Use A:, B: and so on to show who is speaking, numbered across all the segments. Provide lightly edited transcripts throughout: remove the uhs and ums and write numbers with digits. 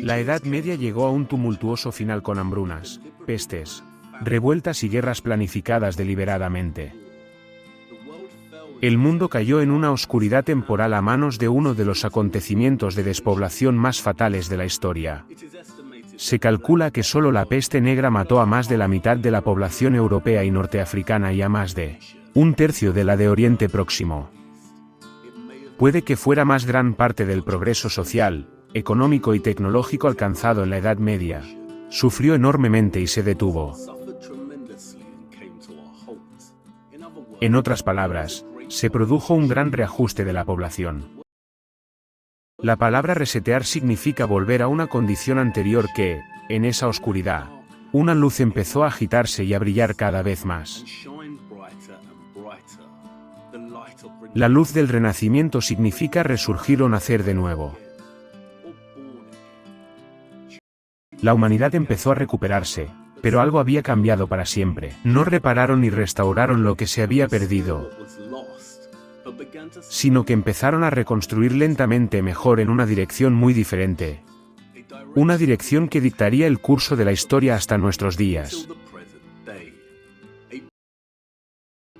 A: La Edad Media llegó a un tumultuoso final con hambrunas, pestes, revueltas y guerras planificadas deliberadamente. El mundo cayó en una oscuridad temporal a manos de uno de los acontecimientos de despoblación más fatales de la historia. Se calcula que solo la peste negra mató a más de la mitad de la población europea y norteafricana y a más de un tercio de la de Oriente Próximo. Puede que fuera más gran parte del progreso social, económico y tecnológico alcanzado en la Edad Media. Sufrió enormemente y se detuvo. En otras palabras, se produjo un gran reajuste de la población. La palabra resetear significa volver a una condición anterior que, en esa oscuridad, una luz empezó a agitarse y a brillar cada vez más. La luz del Renacimiento significa resurgir o nacer de nuevo. La humanidad empezó a recuperarse, pero algo había cambiado para siempre. No repararon ni restauraron lo que se había perdido, sino que empezaron a reconstruir lentamente mejor en una dirección muy diferente. Una dirección que dictaría el curso de la historia hasta nuestros días.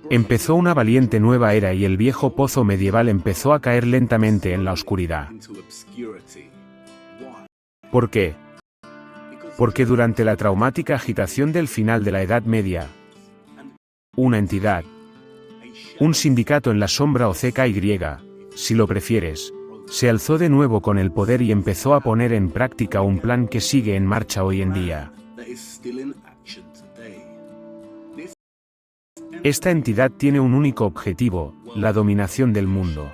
A: Empezó una valiente nueva era y el viejo pozo medieval empezó a caer lentamente en la oscuridad. ¿Por qué? Porque durante la traumática agitación del final de la Edad Media, una entidad, un sindicato en la sombra o CKY, si lo prefieres, se alzó de nuevo con el poder y empezó a poner en práctica un plan que sigue en marcha hoy en día. Esta entidad tiene un único objetivo, la dominación del mundo.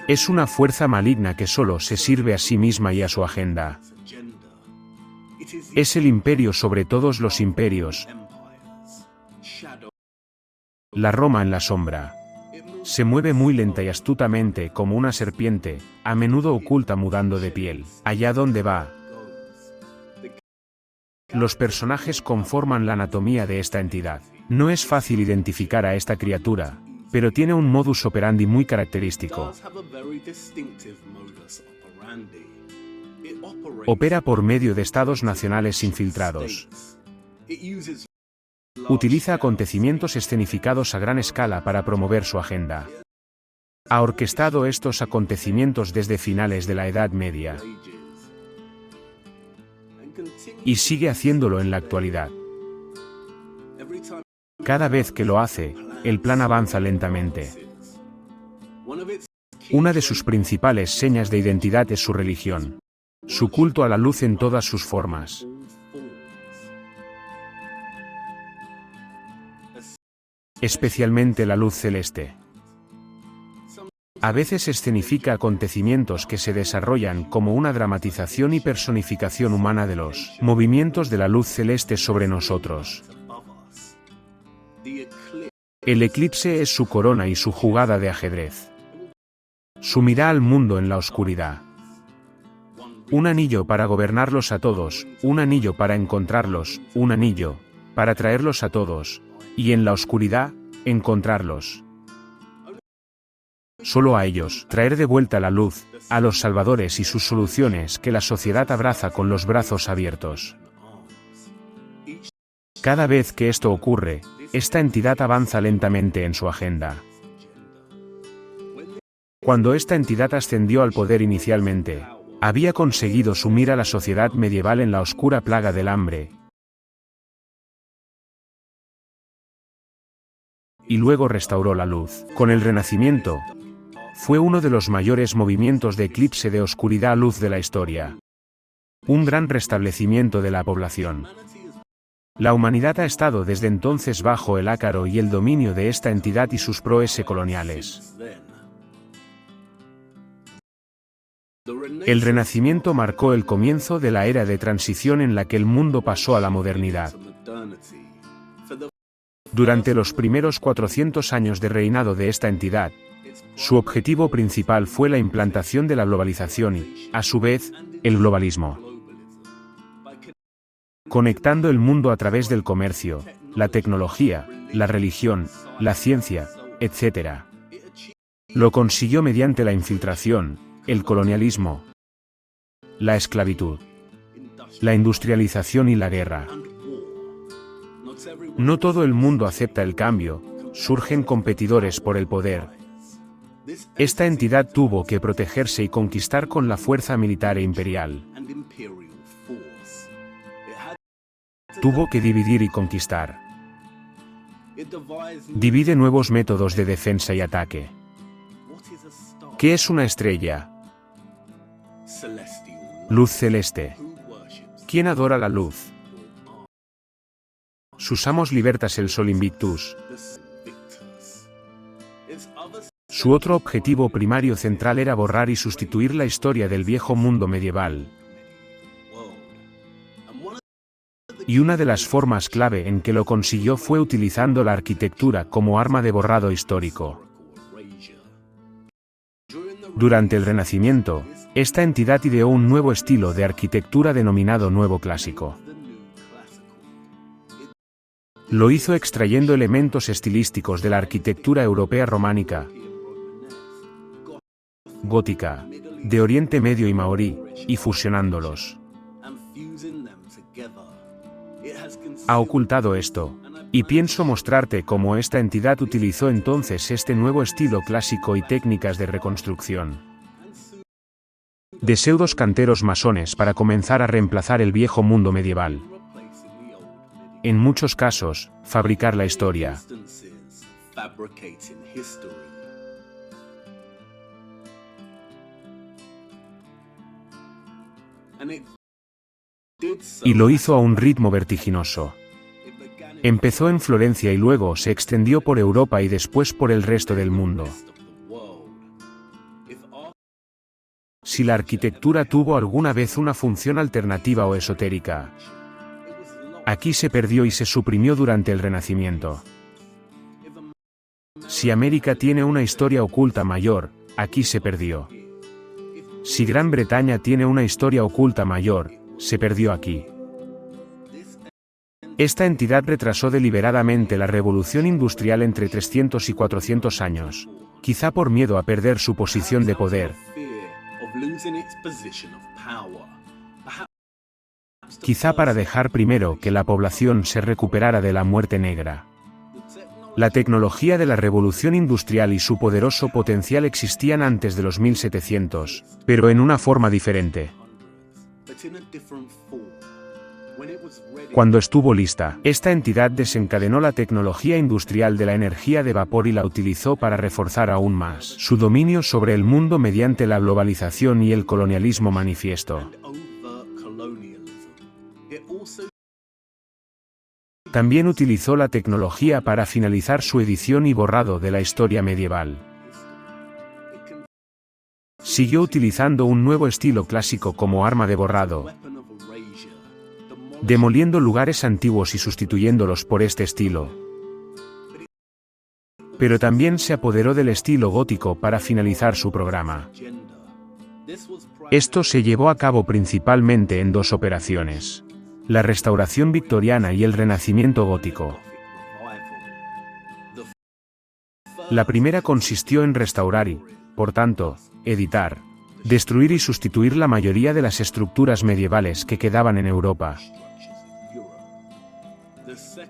A: Es una fuerza maligna que solo se sirve a sí misma y a su agenda. Es el imperio sobre todos los imperios. La Roma en la sombra. Se mueve muy lenta y astutamente como una serpiente, a menudo oculta mudando de piel. Allá donde va. Los personajes conforman la anatomía de esta entidad. No es fácil identificar a esta criatura, pero tiene un modus operandi muy característico. Opera por medio de estados nacionales infiltrados. Utiliza acontecimientos escenificados a gran escala para promover su agenda. Ha orquestado estos acontecimientos desde finales de la Edad Media. Y sigue haciéndolo en la actualidad. Cada vez que lo hace, el plan avanza lentamente. Una de sus principales señas de identidad es su religión. Su culto a la luz en todas sus formas. Especialmente la luz celeste. A veces escenifica acontecimientos que se desarrollan como una dramatización y personificación humana de los movimientos de la luz celeste sobre nosotros. El eclipse es su corona y su jugada de ajedrez. Sumirá al mundo en la oscuridad. Un anillo para gobernarlos a todos, un anillo para encontrarlos, un anillo para traerlos a todos, y en la oscuridad, encontrarlos. Solo a ellos, traer de vuelta la luz, a los salvadores y sus soluciones que la sociedad abraza con los brazos abiertos. Cada vez que esto ocurre, esta entidad avanza lentamente en su agenda. Cuando esta entidad ascendió al poder inicialmente, había conseguido sumir a la sociedad medieval en la oscura plaga del hambre, y luego restauró la luz. Con el Renacimiento, fue uno de los mayores movimientos de eclipse de oscuridad a luz de la historia. Un gran restablecimiento de la población. La humanidad ha estado desde entonces bajo el ácaro y el dominio de esta entidad y sus proezas coloniales. El Renacimiento marcó el comienzo de la era de transición en la que el mundo pasó a la modernidad. Durante los primeros 400 años de reinado de esta entidad, su objetivo principal fue la implantación de la globalización y, a su vez, el globalismo. Conectando el mundo a través del comercio, la tecnología, la religión, la ciencia, etc. Lo consiguió mediante la infiltración, el colonialismo, la esclavitud, la industrialización y la guerra. No todo el mundo acepta el cambio, surgen competidores por el poder. Esta entidad tuvo que protegerse y conquistar con la fuerza militar e imperial. Tuvo que dividir y conquistar. Divide nuevos métodos de defensa y ataque. ¿Qué es una estrella? Luz celeste. ¿Quién adora la luz? Susamos libertas el sol invictus. Su otro objetivo primario central era borrar y sustituir la historia del viejo mundo medieval. Y una de las formas clave en que lo consiguió fue utilizando la arquitectura como arma de borrado histórico. Durante el Renacimiento, esta entidad ideó un nuevo estilo de arquitectura denominado Nuevo Clásico. Lo hizo extrayendo elementos estilísticos de la arquitectura europea románica, gótica, de Oriente Medio y maorí, y fusionándolos. Ha ocultado esto, y pienso mostrarte cómo esta entidad utilizó entonces este nuevo estilo clásico y técnicas de reconstrucción de pseudos canteros masones para comenzar a reemplazar el viejo mundo medieval. En muchos casos, fabricar la historia. Y lo hizo a un ritmo vertiginoso. Empezó en Florencia y luego se extendió por Europa y después por el resto del mundo. Si la arquitectura tuvo alguna vez una función alternativa o esotérica, aquí se perdió y se suprimió durante el Renacimiento. Si América tiene una historia oculta mayor, aquí se perdió. Si Gran Bretaña tiene una historia oculta mayor, se perdió aquí. Esta entidad retrasó deliberadamente la revolución industrial entre 300 y 400 años, quizá por miedo a perder su posición de poder, quizá para dejar primero que la población se recuperara de la muerte negra. La tecnología de la revolución industrial y su poderoso potencial existían antes de los 1700, pero en una forma diferente. Cuando estuvo lista, esta entidad desencadenó la tecnología industrial de la energía de vapor y la utilizó para reforzar aún más su dominio sobre el mundo mediante la globalización y el colonialismo manifiesto. También utilizó la tecnología para finalizar su edición y borrado de la historia medieval. Siguió utilizando un nuevo estilo clásico como arma de borrado, demoliendo lugares antiguos y sustituyéndolos por este estilo. Pero también se apoderó del estilo gótico para finalizar su programa. Esto se llevó a cabo principalmente en dos operaciones: la restauración victoriana y el renacimiento gótico. La primera consistió en restaurar y, por tanto, editar, destruir y sustituir la mayoría de las estructuras medievales que quedaban en Europa.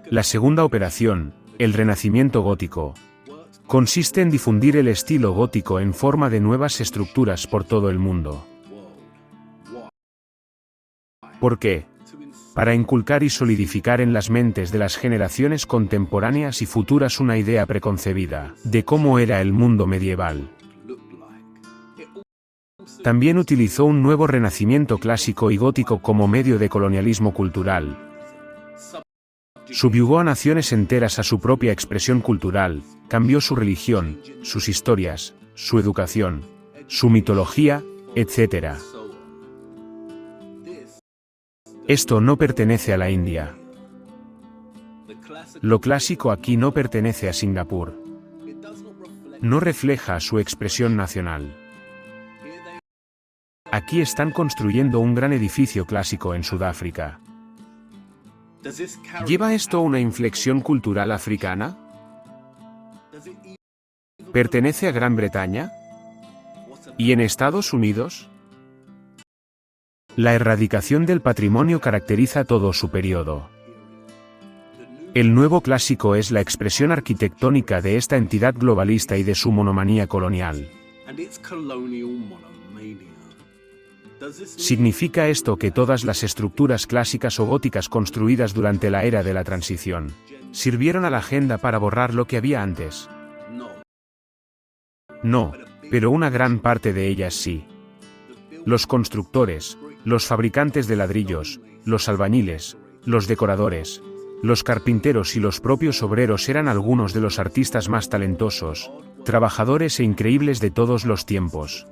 A: La segunda operación, el renacimiento gótico, consiste en difundir el estilo gótico en forma de nuevas estructuras por todo el mundo. ¿Por qué? Para inculcar y solidificar en las mentes de las generaciones contemporáneas y futuras una idea preconcebida de cómo era el mundo medieval. También utilizó un nuevo renacimiento clásico y gótico como medio de colonialismo cultural. Subyugó a naciones enteras a su propia expresión cultural, cambió su religión, sus historias, su educación, su mitología, etc. Esto no pertenece a la India. Lo clásico aquí no pertenece a Singapur. No refleja su expresión nacional. Aquí están construyendo un gran edificio clásico en Sudáfrica. ¿Lleva esto una inflexión cultural africana? ¿Pertenece a Gran Bretaña? ¿Y en Estados Unidos? La erradicación del patrimonio caracteriza todo su periodo. El nuevo clásico es la expresión arquitectónica de esta entidad globalista y de su monomanía colonial. ¿Significa esto que todas las estructuras clásicas o góticas construidas durante la era de la transición sirvieron a la agenda para borrar lo que había antes? No, pero una gran parte de ellas sí. Los constructores, los fabricantes de ladrillos, los albañiles, los decoradores, los carpinteros y los propios obreros eran algunos de los artistas más talentosos, trabajadores e increíbles de todos los tiempos.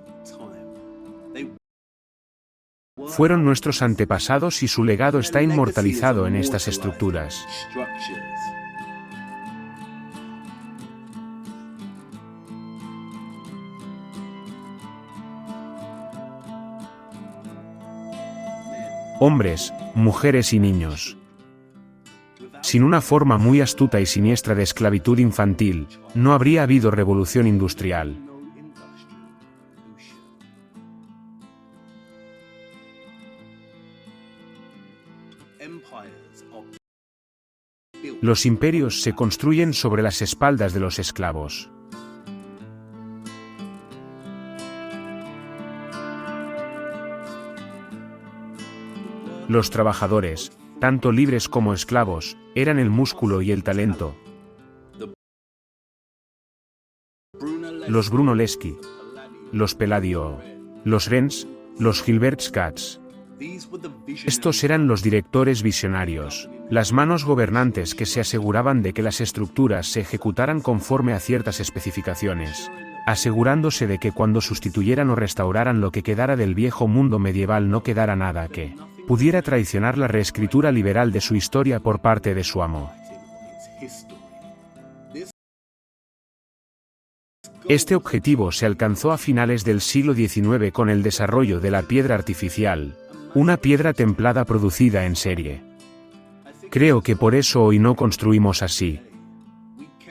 A: Fueron nuestros antepasados y su legado está inmortalizado en estas estructuras. Hombres, mujeres y niños. Sin una forma muy astuta y siniestra de esclavitud infantil, no habría habido revolución industrial. Los imperios se construyen sobre las espaldas de los esclavos. Los trabajadores, tanto libres como esclavos, eran el músculo y el talento. Los Brunelleschi, los Palladio, los Renz, los Gilbert Scats. Estos eran los directores visionarios, las manos gobernantes que se aseguraban de que las estructuras se ejecutaran conforme a ciertas especificaciones, asegurándose de que cuando sustituyeran o restauraran lo que quedara del viejo mundo medieval no quedara nada que pudiera traicionar la reescritura liberal de su historia por parte de su amo. Este objetivo se alcanzó a finales del siglo XIX con el desarrollo de la piedra artificial, una piedra templada producida en serie. Creo que por eso hoy no construimos así.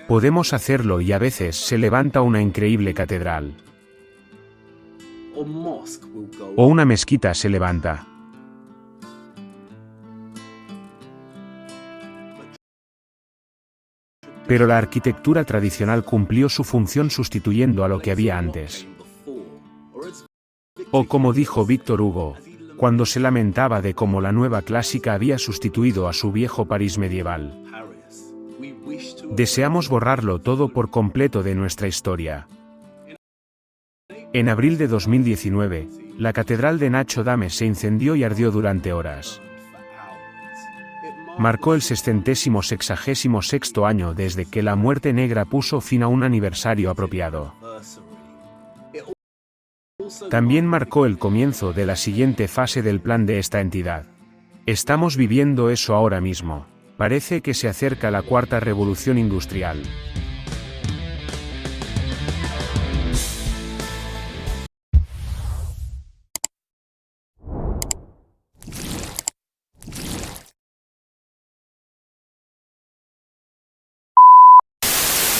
A: Podemos hacerlo y a veces se levanta una increíble catedral. O una mezquita se levanta. Pero la arquitectura tradicional cumplió su función sustituyendo a lo que había antes. O como dijo Víctor Hugo, cuando se lamentaba de cómo la nueva clásica había sustituido a su viejo París medieval. Deseamos borrarlo todo por completo de nuestra historia. En abril de 2019, la catedral de Notre-Dame se incendió y ardió durante horas. Marcó el 666º año desde que la Muerte Negra puso fin a un aniversario apropiado. También marcó el comienzo de la siguiente fase del plan de esta entidad. Estamos viviendo eso ahora mismo. Parece que se acerca la cuarta revolución industrial.